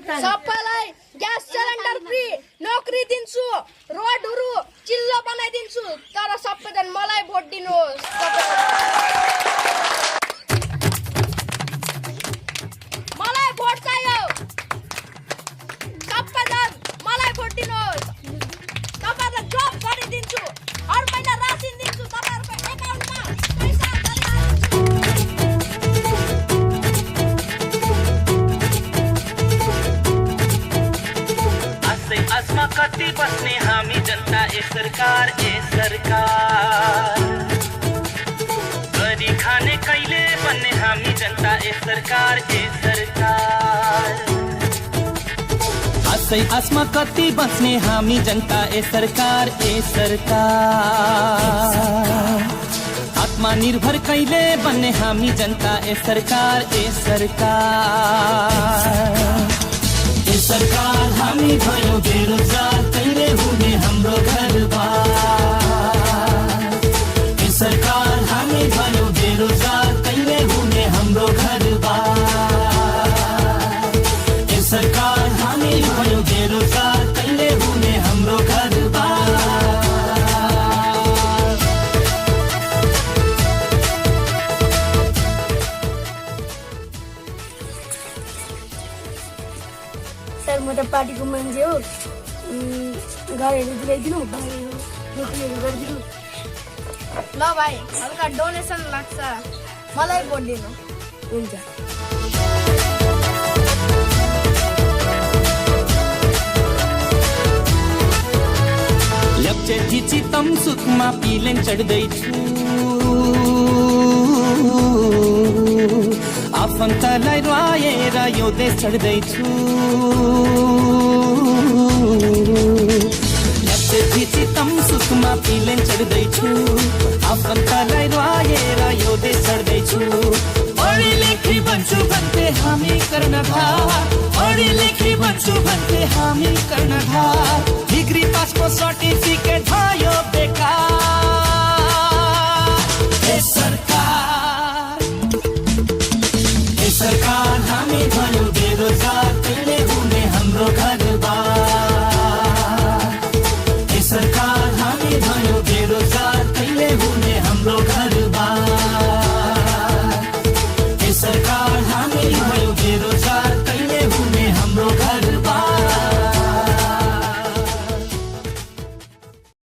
सबैलाई gas cylinder free, नोकरी दिन्छु, रोडहरु चिल्लो बनाइदिन्छु, तर सबैजना मलाई भोट दिनुहोस्। मलाई भोट चाहियो, सबैजना मलाई भोट दिनुहोस्। तपाईहरुलाई जब गरिदिन्छु, हर महिना रासिन दिन्छु, तपाईहरुको एकाउन्टमा पैसा आसमा कति बस्ने हामी जनता ए सरकार गरी खाने कहिले बन्ने हामी जनता ए सरकार आसमा कति बस्ने हामी जनता ए सरकार आत्मनिर्भर कहिले बन्ने हामी जनता ए सरकार सरकार हामी भयो बेरोजगार कहिले हुने हाम्रो घरबार सरकार हामी भयो बेरोजगार कहिले हुने हाम्रो घरबार सरकार हामी भयो बेरोजगार कहिले हुने हाम्रो घरबार सर म त पार्टीको मान्छे हो, घरहरू दिलाइदिनु, रोटीहरू गरिदिनु। ल भाइ, हल्का डोनेसन लाग्छ, मलाई भोट दिनु। हुन्छ। लप्चेची चितम सुखमा पिलेन चढ्दैछु, आफन्तलाई रुवाएर यो देश छड्दैछु। लप्चेची चितम सुखमा पिलेन चढ्दैछु, आफन्तलाई रुवाएर यो देश छड्दैछु। पढी लेखी बन्छु भन्थे हामी कर्णधार, पढी लेखी बन्छु भन्थे हामी कर्णधार, डिग्री पासको सर्टिफिकेट भयो बेकार।